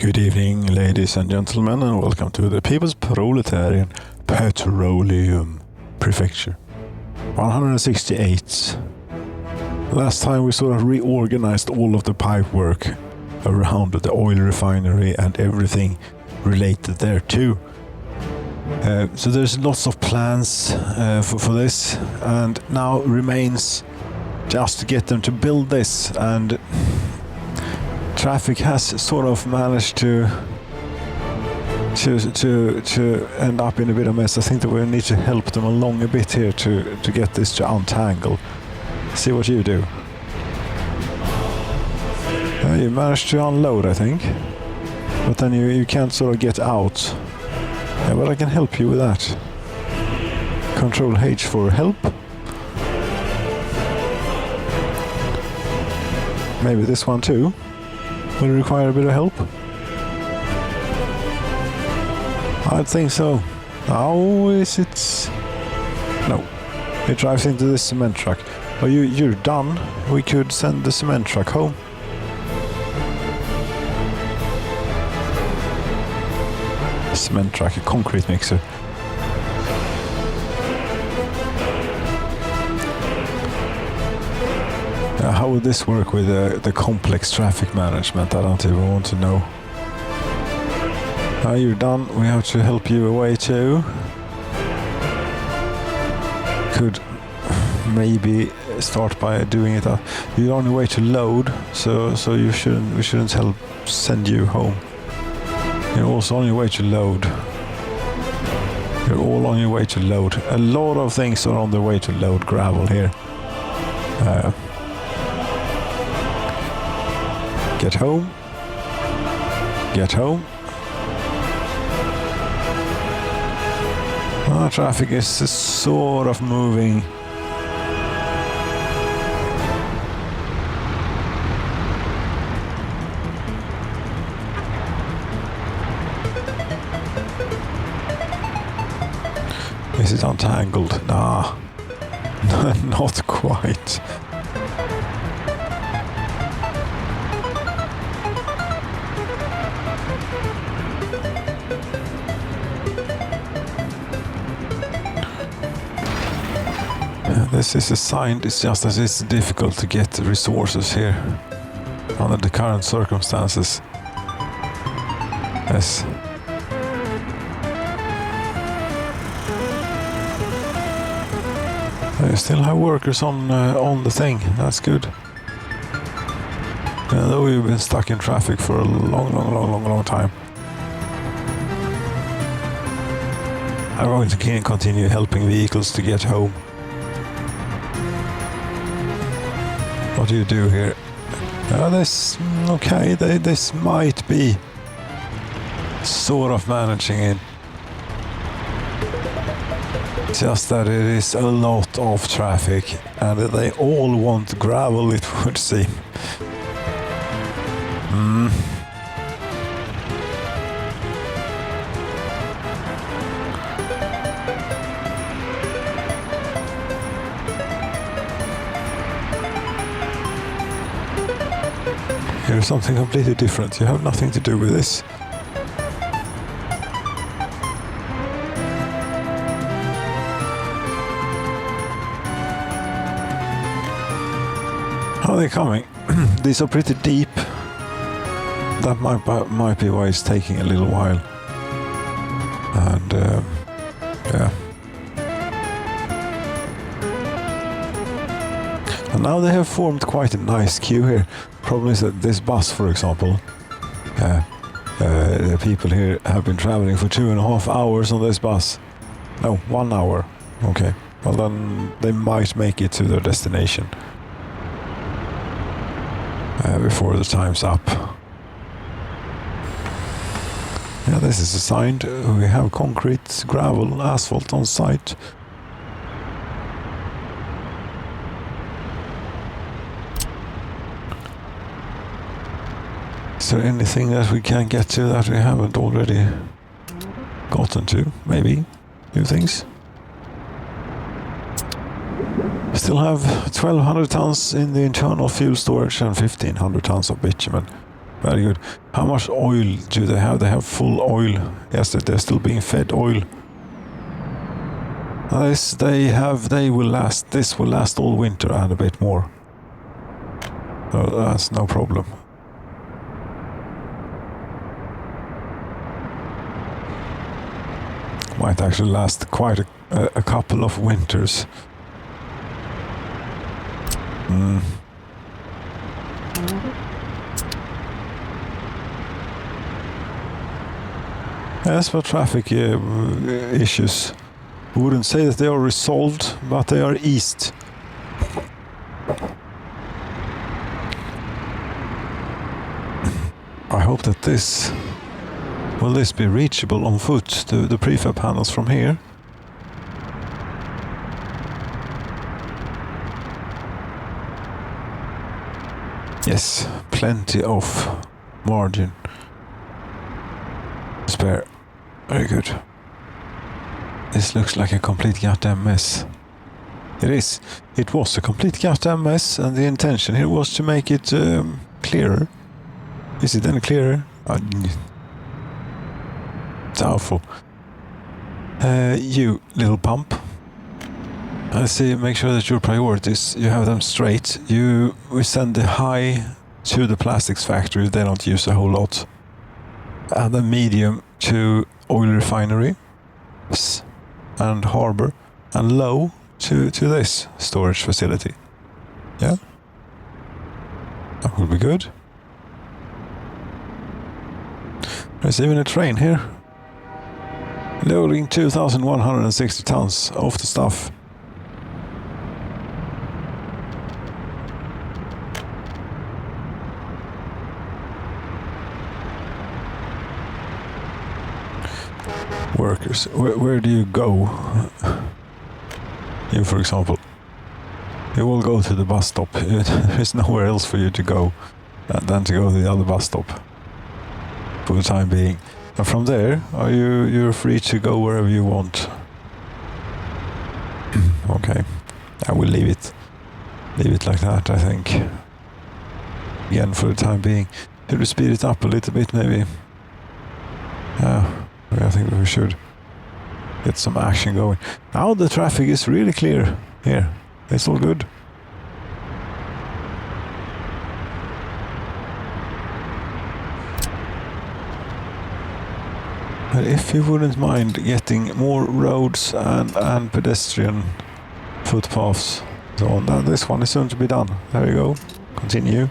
Good evening, ladies and gentlemen, and welcome to the People's Proletarian Petroleum Prefecture. 168. Last time we sort of reorganized all of the pipework around the oil refinery and everything related there too. So there's lots of plans for this, and now remains just to get them to build this, and traffic has sort of managed to end up in a bit of mess. I think that we need to help them along a bit here to get this to untangle. See what you do. You managed to unload, I think, but then you can't sort of get out. Yeah, but I can help you with that. Control H for help. Maybe this one too will require a bit of help. I think so. How is it? No. It drives into this cement truck. Oh, you're done. We could send the cement truck home. Cement truck, a concrete mixer. How would this work with the complex traffic management? I don't even want to know. You're done. We have to help you away too. Could maybe start by doing it. You're on your way to load, so we shouldn't send you home. You're also on your way to load. You're all on your way to load. A lot of things are on their way to load gravel here. Get home. Get home. Traffic is sort of moving. Is it untangled? Nah, not quite. This is a sign. It's just that it's difficult to get resources here under the current circumstances. Yes. They still have workers on the thing. That's good. Though we've been stuck in traffic for a long time. I'm going to continue helping vehicles to get home. What do you do here? This okay. This might be sort of managing it. Just that it is a lot of traffic, and they all want gravel, it would seem. Here's something completely different. You have nothing to do with this. How are they coming? These are pretty deep. That might be why it's taking a little while. And yeah. And now they have formed quite a nice queue here. Problem is that this bus, for example, the people here have been traveling for 2.5 hours on this bus. No, 1 hour. Okay. Well, then they might make it to their destination before the time's up. Yeah, this is assigned. We have concrete, gravel, asphalt on site. Is there anything that we can get to that we haven't already gotten to? Maybe new things. Still have 1,200 tons in the internal fuel storage and 1,500 tons of bitumen. Very good. How much oil do they have? They have full oil. Yes, they're still being fed oil. This they will last. This will last all winter and a bit more. So that's no problem. Might actually last quite a couple of winters. As for traffic issues, I wouldn't say that they are resolved, but they are eased. I hope that will this be reachable on foot, the prefab panels from here? Yes, plenty of margin. Spare. Very good. This looks like a complete goddamn mess. It is. It was a complete goddamn mess, and the intention here was to make it clearer. Is it any clearer? Doubtful. You little pump. I see. Make sure that your priorities, you have them straight. We send the high to the plastics factory. They don't use a whole lot. And the medium to oil refinery and harbor, and low to this storage facility. Yeah, that will be good. There's even a train here, loading 2,160 tons of the stuff. Workers, where do you go? You, for example, you will go to the bus stop. There's nowhere else for you to go than to go to the other bus stop for the time being. And from there, you're free to go wherever you want. Okay, I will leave it like that, I think. Again, for the time being. Should we speed it up a little bit, maybe? Yeah. I think we should get some action going. Now the traffic is really clear here. It's all good. But if you wouldn't mind getting more roads and pedestrian footpaths, so on, this one is soon to be done. There you go. Continue.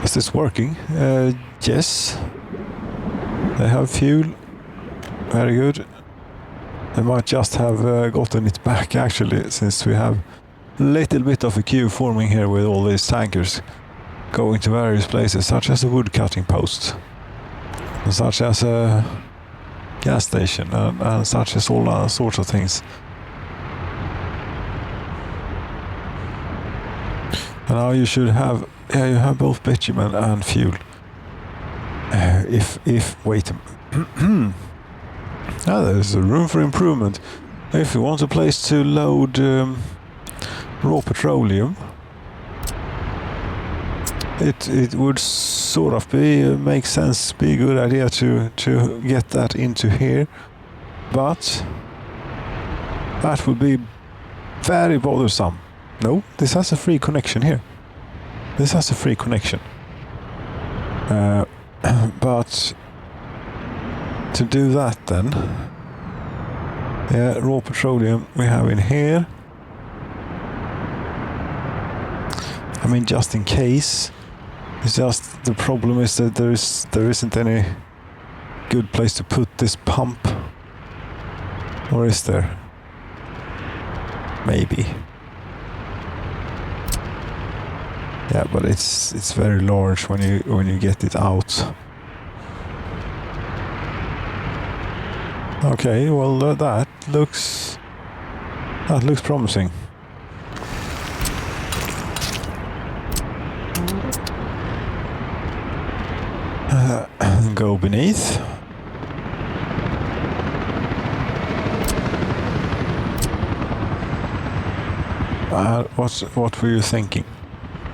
Is this working? Yes. They have fuel. Very good. They might just have gotten it back actually, since we have a little bit of a queue forming here with all these tankers going to various places, such as a wood cutting post, such as a gas station, and such as all sorts of things. And now you should have, yeah, you have both bitumen and fuel. Wait. There's room for improvement. If you want a place to load raw petroleum, it would sort of make sense, be a good idea to get that into here, but that would be very bothersome. No, this has a free connection here. This has a free connection. But to do that then, yeah, raw petroleum we have in here. I mean, just in case. It's just the problem is that there isn't any good place to put this pump. Or is there? Maybe. Yeah, but it's very large when you get it out. Okay, well that looks promising. Go beneath. What were you thinking?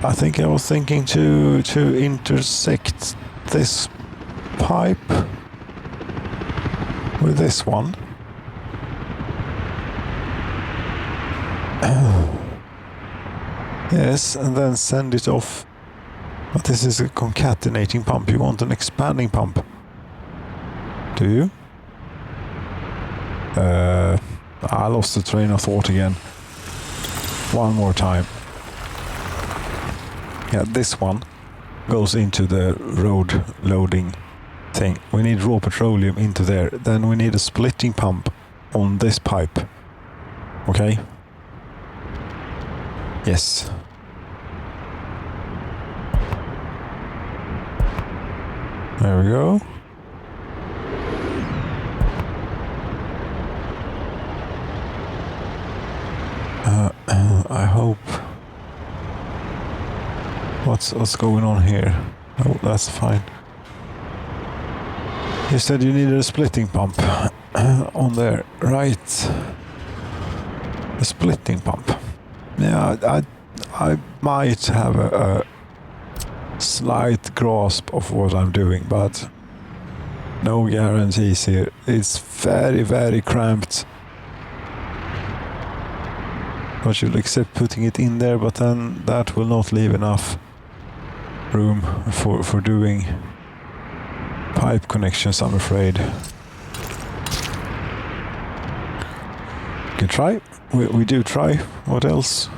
I think I was thinking to intersect this pipe with this one. Yes, and then send it off. But this is a concatenating pump. You want an expanding pump? Do you? I lost the train of thought again. One more time. Yeah, this one goes into the road loading thing. We need raw petroleum into there. Then we need a splitting pump on this pipe. Okay? Yes. There we go. I hope. What's going on here? Oh, that's fine. You said you needed a splitting pump on there, right? A splitting pump. Yeah, I might have a slight grasp of what I'm doing, but no guarantees here. It's very, very cramped. I should accept putting it in there, but then that will not leave enough room for doing pipe connections, I'm afraid. We can try. We do try. What else?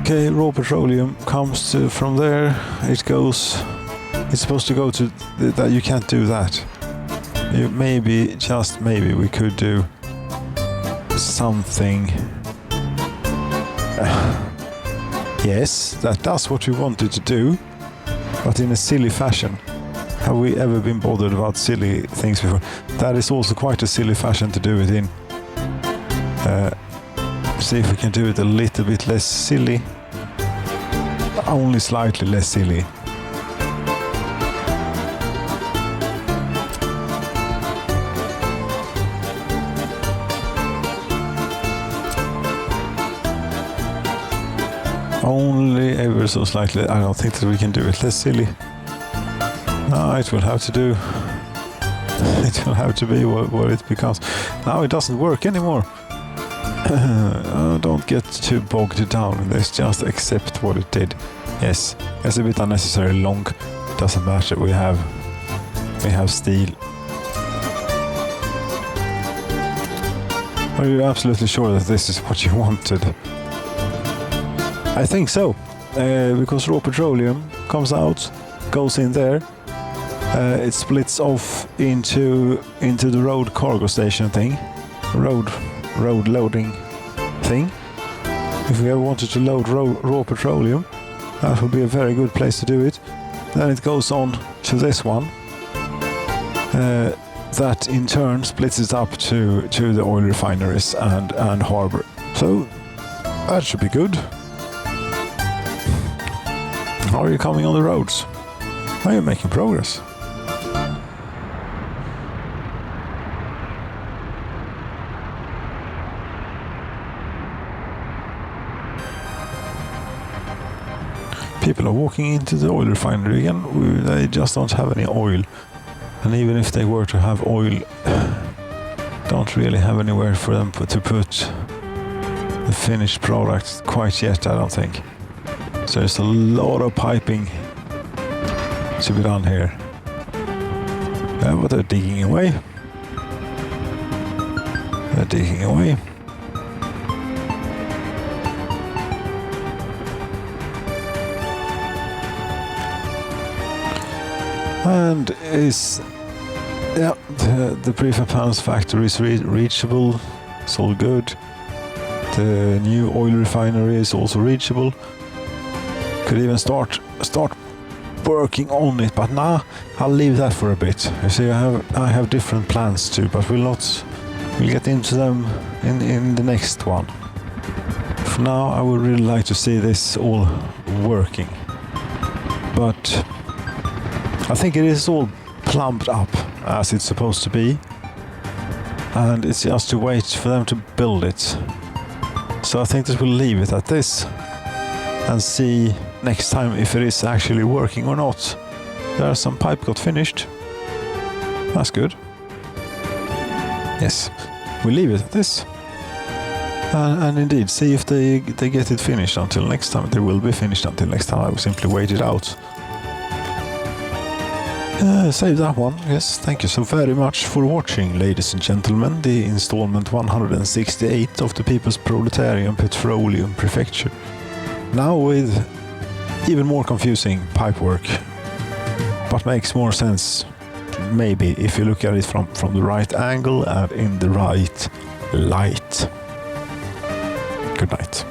Okay, raw petroleum comes from there. It goes. It's supposed to go to that. You can't do that. Maybe, just maybe, we could do something. Yes, that's what we wanted to do, but in a silly fashion. Have we ever been bothered about silly things before? That is also quite a silly fashion to do it in. See if we can do it a little bit less silly. Only slightly less silly. Only ever so slightly. I don't think that we can do it less silly. No, it will have to do. It will have to be what it becomes. Now it doesn't work anymore. Don't get too bogged down in this. Just accept what it did. Yes, it's a bit unnecessarily long. Doesn't matter. We have steel. Are you absolutely sure that this is what you wanted? I think so, because raw petroleum comes out, goes in there, it splits off into the road cargo station thing, road loading thing. If we ever wanted to load raw petroleum, that would be a very good place to do it. Then it goes on to this one, that in turn splits it up to the oil refineries and harbour. So that should be good. How are you coming on the roads? Are you making progress? People are walking into the oil refinery again. They just don't have any oil. And even if they were to have oil, don't really have anywhere for them to put the finished product quite yet, I don't think. So there's a lot of piping to be done here. But they're digging away. They're digging away. And the Prefecture factory is reachable. It's all good. The new oil refinery is also reachable. Could even start working on it, but nah, I'll leave that for a bit. You see, I have different plans too, but we'll get into them in the next one. For now, I would really like to see this all working, but I think it is all plumbed up as it's supposed to be. and it's just to wait for them to build it. So I think that we'll leave it at this and see next time if it is actually working or not. There some pipe got finished. That's good. Yes, we'll leave it at this. And indeed, see if they get it finished until next time. They will be finished until next time. I will simply wait it out. Save that one. Yes, thank you so very much for watching, ladies and gentlemen. The installment 168 of the People's Proletarian Petroleum Prefecture. Now with even more confusing pipework, but makes more sense maybe if you look at it from the right angle and in the right light. Good night.